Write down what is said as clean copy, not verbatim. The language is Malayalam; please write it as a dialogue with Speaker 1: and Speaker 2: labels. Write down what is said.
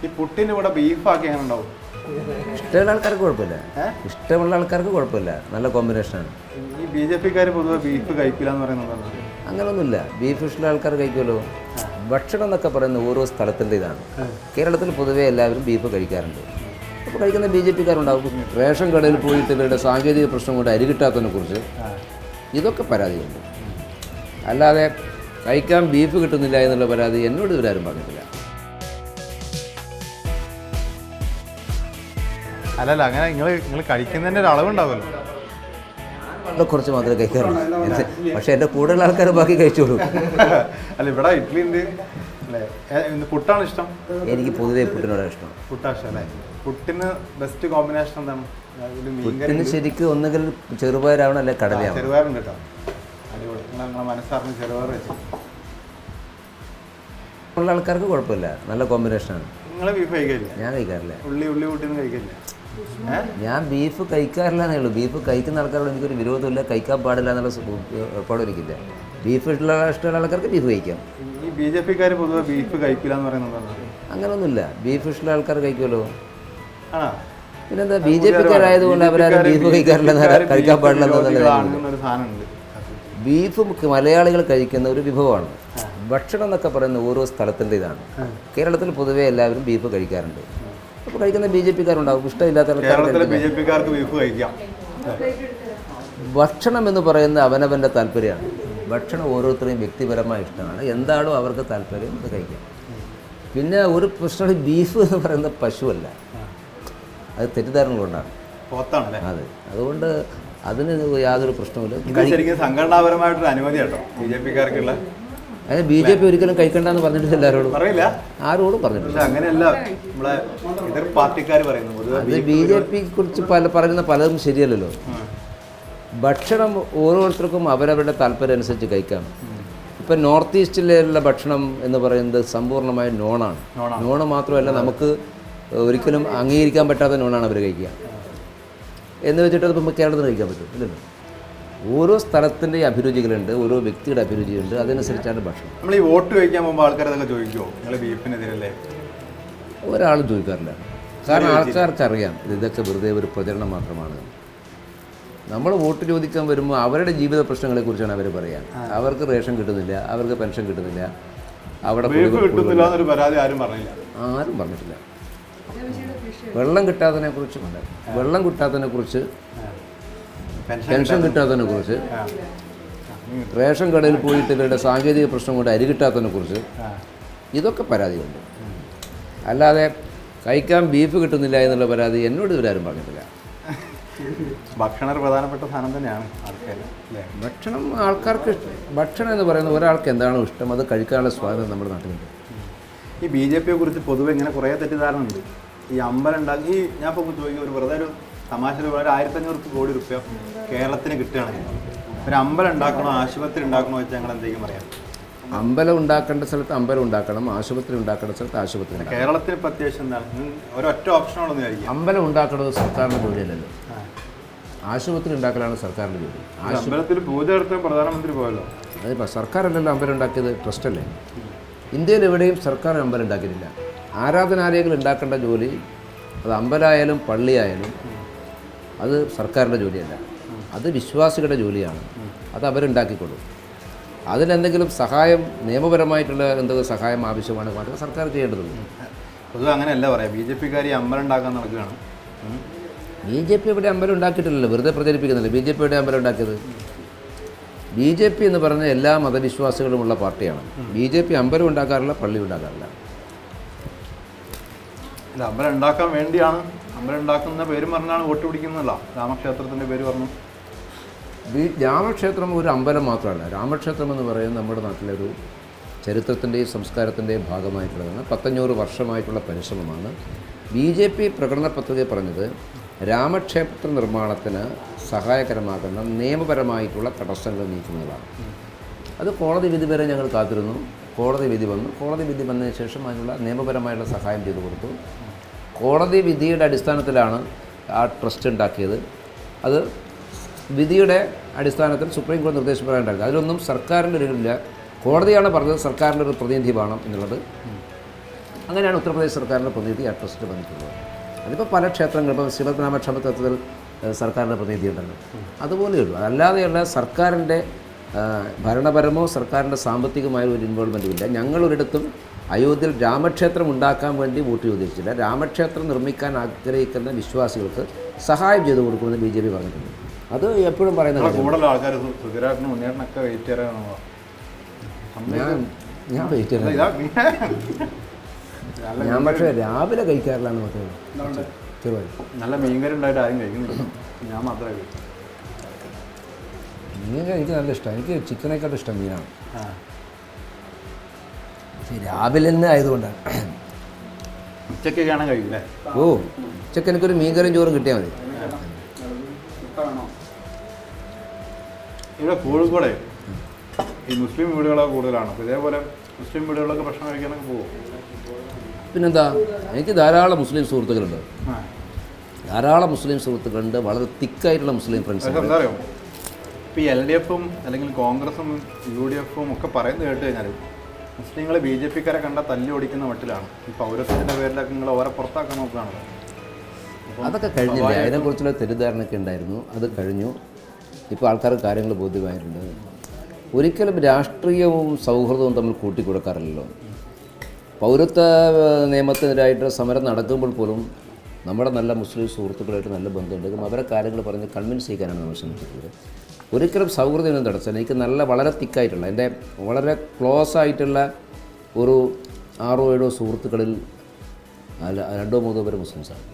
Speaker 1: ഈ പുട്ടിൻ്റെ കൂടെ ബീഫാക്കി എങ്ങനെ ഉണ്ടാവും?
Speaker 2: ഇഷ്ടമുള്ള ആൾക്കാർക്ക് കുഴപ്പമില്ല, ഇഷ്ടമുള്ള ആൾക്കാർക്ക് കുഴപ്പമില്ല, നല്ല കോമ്പിനേഷനാണ്.
Speaker 1: ഈ BJP-ക്കാർ പൊതുവെ ബീഫ് കഴിക്കില്ല എന്ന് പറയുന്നത്
Speaker 2: അങ്ങനെയൊന്നുമില്ല, ബീഫ് ഇഷ്ടമുള്ള ആൾക്കാർ കഴിക്കുമല്ലോ. ഭക്ഷണം എന്നൊക്കെ പറയുന്ന ഓരോ സ്ഥലത്തിൻ്റെ ഇതാണ്. കേരളത്തിൽ പൊതുവേ എല്ലാവരും ബീഫ് കഴിക്കാറുണ്ട്. അപ്പോൾ കഴിക്കുന്ന BJP-ക്കാരുണ്ടാവും. റേഷൻ കടയിൽ പോയിട്ട് ഇവരുടെ സാങ്കേതിക പ്രശ്നം കൊണ്ട് അരി കിട്ടാത്തതിനെ കുറിച്ച് ഇതൊക്കെ പരാതിയുണ്ട്. അല്ലാതെ കഴിക്കാൻ ബീഫ് കിട്ടുന്നില്ല എന്നുള്ള പരാതി എന്നോട് ഇവരാരും പറഞ്ഞിട്ടില്ല.
Speaker 1: അല്ലല്ല, അങ്ങനെ നിങ്ങൾ കഴിക്കുന്നതിൻ്റെ ഒരു അളവുണ്ടാവുമല്ലോ.
Speaker 2: വളരെ കുറച്ച് മാത്രമേ കഴിക്കാറുള്ളൂ. പക്ഷേ എൻ്റെ കൂടുതൽ ആൾക്കാർ ബാക്കി കഴിച്ചോളൂ.
Speaker 1: അല്ല, ഇവിടെ ഇഡ്ഡലി ഉണ്ട് അല്ലേ? പുട്ടാണ് ഇഷ്ടം?
Speaker 2: എനിക്ക് പൊതുവേ പുട്ടിനോടാണ് ഇഷ്ടം.
Speaker 1: പുട്ടാ ഇഷ്ടം അല്ലേ? പുട്ടിന് ബെസ്റ്റ് കോമ്പിനേഷൻ എന്താണ്?
Speaker 2: പുട്ടിന് ശരിക്കും ഒന്നുകിൽ ചെറുപയറാവണം അല്ലെ കടലയാവണം.
Speaker 1: ചെറുപയറുണ്ട് കേട്ടോ, അടിപൊളി. നിങ്ങളെ മനസ്സറിഞ്ഞ് ചെറുപയർ വെച്ചു.
Speaker 2: ഉള്ള ആൾക്കാർക്ക് കുഴപ്പമില്ല, നല്ല കോമ്പിനേഷനാണ്.
Speaker 1: നിങ്ങൾ ബീഫ് കഴിക്കില്ല?
Speaker 2: ഞാൻ കഴിക്കാറില്ല.
Speaker 1: ഉള്ളി കൂട്ടിയൊന്നും കഴിക്കില്ല?
Speaker 2: ഞാൻ ബീഫ് കഴിക്കാറില്ല എന്നേ ഉള്ളൂ. ബീഫ് കഴിക്കുന്ന ആൾക്കാരോട് എനിക്കൊരു വിരോധമില്ല, കഴിക്കാൻ പാടില്ല എന്നുള്ള ഏർപ്പാടും എനിക്കില്ല. ബീഫ് ഇഷ്ടമുള്ള ആൾക്കാർക്ക് ബീഫ് കഴിക്കാം.
Speaker 1: ഈ BJP-ക്കാർ പൊതുവെ ബീഫ് കഴിക്കില്ല എന്ന് പറയുന്നത്
Speaker 2: അങ്ങനെയൊന്നുമില്ല, ബീഫ് ഇഷ്ടമുള്ള ആൾക്കാർ കഴിക്കുമല്ലോ.
Speaker 1: ആണോ?
Speaker 2: പിന്നെന്താ, BJP-ക്കാരായതുകൊണ്ട് അവരാരും ബീഫ് കഴിക്കാറില്ല, കഴിക്കാൻ പാടില്ല എന്നുള്ളത്. ബീഫ് മലയാളികൾ കഴിക്കുന്ന ഒരു വിഭവമാണ്. ഭക്ഷണം എന്നൊക്കെ പറയുന്ന ഓരോ സ്ഥലത്തിൻ്റെ ഇതാണ്. കേരളത്തിൽ പൊതുവേ എല്ലാവരും ബീഫ് കഴിക്കാറുണ്ട്. അപ്പോൾ കഴിക്കുന്ന BJP-ക്കാരുണ്ടാവും, ഇഷ്ടമില്ലാത്ത
Speaker 1: BJP-ക്കാർക്ക് ബീഫ് കഴിക്കാം.
Speaker 2: ഭക്ഷണം എന്ന് പറയുന്നത് അവനവൻ്റെ താല്പര്യമാണ്. ഭക്ഷണം ഓരോരുത്തരെയും വ്യക്തിപരമായ ഇഷ്ടമാണ്. എന്താണോ അവർക്ക് താല്പര്യം അത് കഴിക്കാം. പിന്നെ ഒരു പ്രശ്നം, ബീഫ് എന്ന് പറയുന്നത് പശുവല്ല, അത് തെറ്റിദ്ധാരണകളുണ്ടാണ്. അതെ, അതുകൊണ്ട് അതിന് യാതൊരു പ്രശ്നവുമില്ല.
Speaker 1: സംഘടനാപരമായിട്ടൊരു അനുമതി കേട്ടോ BJP-ക്കാർക്കുള്ള.
Speaker 2: അതിന് BJP ഒരിക്കലും കഴിക്കണ്ടെന്ന് പറഞ്ഞിട്ടില്ല, എല്ലാവരോടും
Speaker 1: പറയില്ല,
Speaker 2: ആരോടും പറഞ്ഞിട്ടില്ല.
Speaker 1: അങ്ങനെയല്ല നമ്മളെ എതിർ പാർട്ടിക്കാർ പറയുന്നത്.
Speaker 2: അത് BJP-യെ കുറിച്ച് പറയുന്ന പലതും ശരിയല്ലല്ലോ. ഭക്ഷണം ഓരോരുത്തർക്കും അവരവരുടെ താല്പര്യം അനുസരിച്ച് കഴിക്കാം. ഇപ്പം നോർത്ത് ഈസ്റ്റിലുള്ള ഭക്ഷണം എന്ന് പറയുന്നത് സമ്പൂർണ്ണമായ നോണാണ്. നോണ് മാത്രമല്ല, നമുക്ക് ഒരിക്കലും അംഗീകരിക്കാൻ പറ്റാത്ത നോണാണ് അവർ കഴിക്കുക. എന്ന് വെച്ചിട്ട് അത് ഇപ്പോൾ കേരളത്തിൽ കഴിക്കാൻ പറ്റും ഇല്ലല്ലോ. ഓരോ സ്ഥലത്തിൻ്റെ അഭിരുചികളുണ്ട്, ഓരോ വ്യക്തിയുടെ അഭിരുചിയുണ്ട്, അതനുസരിച്ചാണ് ഭക്ഷണം.
Speaker 1: നമ്മൾ ഈ വോട്ട് കഴിക്കാൻ പോകുമ്പോൾ ആൾക്കാരതൊക്കെ ചോദിക്കുമോ നിങ്ങൾ ബീഫിനെതിരല്ലേ?
Speaker 2: ഒരാളും ചോദിക്കാറില്ല. കാരണം ആൾക്കാർക്ക് അറിയാം ഇതൊക്കെ വെറുതെ ഒരു പ്രചരണം മാത്രമാണ്. നമ്മൾ വോട്ട് ചോദിക്കാൻ വരുമ്പോൾ അവരുടെ ജീവിത പ്രശ്നങ്ങളെക്കുറിച്ചാണ് അവർ പറയാൻ. അവർക്ക് റേഷൻ കിട്ടുന്നില്ല, അവർക്ക് പെൻഷൻ കിട്ടുന്നില്ല, അവിടെ
Speaker 1: ആരും
Speaker 2: പറഞ്ഞിട്ടില്ല. വെള്ളം കിട്ടാത്തതിനെ കുറിച്ചുമുണ്ട്, വെള്ളം കിട്ടാത്തതിനെ കുറിച്ച്, പെൻഷൻ കിട്ടാത്തതിനെ കുറിച്ച്, റേഷൻ കടയിൽ പോയിട്ട് ഇവരുടെ സാങ്കേതിക പ്രശ്നം കൊണ്ട് അരി കിട്ടാത്തതിനെ കുറിച്ച് ഇതൊക്കെ പരാതിയുണ്ട്. അല്ലാതെ കഴിക്കാൻ ബീഫ് കിട്ടുന്നില്ല എന്നുള്ള പരാതി എന്നോട് ഇവരാരും പറഞ്ഞിട്ടില്ല.
Speaker 1: ഭക്ഷണം ഒരു പ്രധാനപ്പെട്ട സാധനം തന്നെയാണ് ആൾക്കാർ.
Speaker 2: ഭക്ഷണം ആൾക്കാർക്ക് ഭക്ഷണം എന്ന് പറയുന്നത് ഒരാൾക്ക് എന്താണോ ഇഷ്ടം അത് കഴിക്കാനുള്ള സ്വാതന്ത്ര്യം നമ്മുടെ നാട്ടിലുണ്ട്.
Speaker 1: ഈ BJP-യെ കുറിച്ച് പൊതുവെ ഇങ്ങനെ കുറേ തെറ്റിദ്ധാരണ ഉണ്ട്. ഈ അമ്പലം ഉണ്ടാക്കി, ഞാൻ ഇപ്പോൾ ചോദിക്കുക, ഒരു വെറുതെ ഒരു തമാശ രൂപ 1500 കോടി രൂപ കേരളത്തിന് കിട്ടുകയാണെങ്കിൽ ഒരു അമ്പലം ഉണ്ടാക്കണോ ആശുപത്രി ഉണ്ടാക്കണോ വെച്ചാൽ ഞങ്ങൾ എന്തെങ്കിലും പറയാം?
Speaker 2: അമ്പലം ഉണ്ടാക്കേണ്ട സ്ഥലത്ത് അമ്പലം ഉണ്ടാക്കണം, ആശുപത്രി ഉണ്ടാക്കേണ്ട സ്ഥലത്ത് ആശുപത്രി.
Speaker 1: കേരളത്തിന് ഇപ്പോൾ അത്യാവശ്യം എന്താണ് ഒരൊറ്റ ഓപ്ഷനുകളൊന്നും ആയിരിക്കും.
Speaker 2: അമ്പലം ഉണ്ടാക്കുന്നത് സർക്കാരിൻ്റെ ജോലിയല്ലല്ലോ, ആശുപത്രി ഉണ്ടാക്കലാണ് സർക്കാരിൻ്റെ ജോലി.
Speaker 1: അമ്പലത്തിൽ പൂജ നടത്താൻ പ്രധാനമന്ത്രി പോയല്ലോ.
Speaker 2: അതിപ്പോൾ സർക്കാരല്ലല്ലോ അമ്പലം ഉണ്ടാക്കിയത്, ട്രസ്റ്റല്ലേ. ഇന്ത്യയിൽ എവിടെയും സർക്കാർ അമ്പലം ഉണ്ടാക്കിയിട്ടില്ല. ആരാധനാലയങ്ങൾ ഉണ്ടാക്കേണ്ട ജോലി അത് അമ്പലമായാലും പള്ളിയായാലും അത് സർക്കാരിൻ്റെ ജോലിയല്ല, അത് വിശ്വാസികളുടെ ജോലിയാണ്. അത് അവരുണ്ടാക്കിക്കൊള്ളും. അതിലെന്തെങ്കിലും സഹായം, നിയമപരമായിട്ടുള്ള എന്തെങ്കിലും സഹായം ആവശ്യമാണ് മാത്രമേ സർക്കാർ ചെയ്യേണ്ടതുള്ളൂ.
Speaker 1: പൊതുവെ അങ്ങനെയല്ല പറയാം, BJP-ക്കാർ ഈ അമ്പലം ഉണ്ടാക്കാൻ നടക്കുകയാണ്.
Speaker 2: BJP ഇവിടെ അമ്പലം ഉണ്ടാക്കിയിട്ടില്ലല്ലോ, വെറുതെ പ്രചരിപ്പിക്കുന്നില്ല. BJP ഇവിടെ അമ്പലം ഉണ്ടാക്കിയത്? BJP എന്ന് പറഞ്ഞ എല്ലാ മതവിശ്വാസികളുമുള്ള പാർട്ടിയാണ്. BJP അമ്പലം ഉണ്ടാക്കാറില്ല, പള്ളി ഉണ്ടാക്കാറില്ല.
Speaker 1: അമ്പലം ഉണ്ടാക്കാൻ വേണ്ടിയാണ്, അമ്പലം ഉണ്ടാക്കുന്ന പേര് പറഞ്ഞാണ് വോട്ട് പിടിക്കുന്നതല്ല. രാമക്ഷേത്രത്തിൻ്റെ പേര് പറഞ്ഞു.
Speaker 2: രാമക്ഷേത്രം ഒരു അമ്പലം മാത്രമല്ല. രാമക്ഷേത്രം എന്ന് പറയുന്നത് നമ്മുടെ നാട്ടിലൊരു ചരിത്രത്തിൻ്റെയും സംസ്കാരത്തിൻ്റെയും ഭാഗമായിട്ടുള്ളതാണ്. 500 വർഷമായിട്ടുള്ള പരിശ്രമമാണ്. BJP പ്രകടന പത്രിക പറഞ്ഞത് രാമക്ഷേത്ര നിർമ്മാണത്തിന് സഹായകരമാകുന്ന നിയമപരമായിട്ടുള്ള തടസ്സങ്ങൾ നീക്കുന്നതാണ്. അത് കോടതി വിധി വരെ ഞങ്ങൾ കാത്തിരുന്നു. കോടതി വിധി വന്നു. കോടതി വിധി വന്നതിന് ശേഷം അതിനുള്ള നിയമപരമായിട്ടുള്ള സഹായം ചെയ്തു കൊടുത്തു. കോടതി വിധിയുടെ അടിസ്ഥാനത്തിലാണ് ആ ട്രസ്റ്റ് ഉണ്ടാക്കിയത്. അത് വിധിയുടെ അടിസ്ഥാനത്തിൽ സുപ്രീം കോടതി നിർദ്ദേശപ്രകാരം ഉണ്ടാക്കി. അതിലൊന്നും സർക്കാരിൻ്റെ ഒരു ഇല്ല. കോടതിയാണ് പറഞ്ഞത് സർക്കാരിൻ്റെ ഒരു പ്രതിനിധി വേണം എന്നുള്ളത്. അങ്ങനെയാണ് ഉത്തർപ്രദേശ് സർക്കാരിൻ്റെ പ്രതിനിധി ആ ട്രസ്റ്റ് വന്നിട്ടുള്ളത്. അതിപ്പോൾ പല ക്ഷേത്രങ്ങൾ, ഇപ്പോൾ ശിവനാമക്ഷേത്രത്തിൽ സർക്കാരിൻ്റെ പ്രതിനിധി ഉണ്ടല്ലോ, അതുപോലെയുള്ളൂ. അതല്ലാതെയുള്ള സർക്കാരിൻ്റെ ഭരണപരമോ സർക്കാരിൻ്റെ സാമ്പത്തികമായ ഒരു ഇൻവോൾവ്മെൻറ്റും ഇല്ല. ഞങ്ങളൊരിടത്തും അയോധ്യയിൽ രാമക്ഷേത്രം ഉണ്ടാക്കാൻ വേണ്ടി വോട്ട് ചോദിച്ചില്ല. രാമക്ഷേത്രം നിർമ്മിക്കാൻ ആഗ്രഹിക്കുന്ന വിശ്വാസികൾക്ക് സഹായം ചെയ്തു കൊടുക്കുമെന്ന് BJP പറഞ്ഞിട്ടുണ്ട്. അത് എപ്പോഴും പറയുന്ന
Speaker 1: കൂടുതൽ ആൾക്കാർ സുധീരാട്ടിനും ഉണ്ണിയേട്ടനൊക്കെ വെയിറ്റ് ചെയ്യാനാണോ?
Speaker 2: ഞാൻ വെയിറ്റ് ചെയ്യുന്നത്. ഞാൻ പക്ഷേ രാവിലെ കഴിക്കാറില്ലാന്ന് മാത്രമേ. ചെറുതായി
Speaker 1: നല്ല മീൻകറി ഉണ്ടായിട്ട് ആരും കഴിക്കുന്നില്ല, ഞാൻ മാത്രമേ കഴിക്കും.
Speaker 2: മീൻ എനിക്ക് നല്ല ഇഷ്ടമാണ്. എനിക്ക് ചിക്കനേക്കാട്ടും ഇഷ്ടം മീനാണ്. രാവിലെ തന്നെ ആയതുകൊണ്ടാണ്.
Speaker 1: ഉച്ചയ്ക്ക് കാണാൻ കഴിയില്ലേ?
Speaker 2: ഓ, ഉച്ചക്ക് എനിക്കൊരു മീൻകറിയും ചോറും കിട്ടിയാൽ മതി.
Speaker 1: ഇവിടെ കോഴിക്കോടെ ഈ മുസ്ലിം വീടുകളൊക്കെ കൂടുതലാണ്. അപ്പോൾ ഇതേപോലെ മുസ്ലിം വീടുകളൊക്കെ ഭക്ഷണം കഴിക്കാനൊക്കെ പോകും.
Speaker 2: പിന്നെന്താ, എനിക്ക് ധാരാളം മുസ്ലിം സുഹൃത്തുക്കളുണ്ട്. ധാരാളം മുസ്ലിം സുഹൃത്തുക്കളുണ്ട്. വളരെ തിക്കായിട്ടുള്ള മുസ്ലിം ഫ്രണ്ട്സ്.
Speaker 1: എന്താ അറിയോ, ഇപ്പോൾ ഈ LDFും അല്ലെങ്കിൽ കോൺഗ്രസും UDFും ഒക്കെ പറയുന്നത് കേട്ട് കഴിഞ്ഞാൽ മുസ്ലിങ്ങൾ BJPക്കാരെ കണ്ട തല്ലി ഓടിക്കുന്ന മട്ടിലാണ്. ഈ പൗരത്വത്തിൻ്റെ പേരിലൊക്കെ നിങ്ങൾ ഓരോ പുറത്താക്കാൻ നോക്കുകയാണ്.
Speaker 2: അതൊക്കെ കഴിഞ്ഞില്ലേ? അതിനെക്കുറിച്ചുള്ള തെറ്റിദ്ധാരണയൊക്കെ ഉണ്ടായിരുന്നു, അത് കഴിഞ്ഞു. ഇപ്പോൾ ആൾക്കാർക്ക് കാര്യങ്ങൾ ബോധ്യമായിട്ടുണ്ട്. ഒരിക്കലും രാഷ്ട്രീയവും സൗഹൃദവും തമ്മിൽ കൂട്ടിക്കൊടുക്കാറില്ലല്ലോ. പൗരത്വ നിയമത്തിനെതിരായിട്ട് സമരം നടക്കുമ്പോൾ പോലും നമ്മുടെ നല്ല മുസ്ലിം സുഹൃത്തുക്കളായിട്ട് നല്ല ബന്ധമുണ്ടെങ്കിലും അവരെ കാര്യങ്ങൾ പറഞ്ഞ് കൺവിൻസ് ചെയ്യാനാണ് നമ്മൾ ശ്രമിക്കുന്നത്. ഒരിക്കലും സൗഹൃദം തടസ്സം. എനിക്ക് വളരെ തിക്കായിട്ടുള്ള, എൻ്റെ വളരെ ക്ലോസ് ആയിട്ടുള്ള ഒരു 6 or 7 സുഹൃത്തുക്കളിൽ 2 or 3 പേര് മുസ്ലിംസാണ്.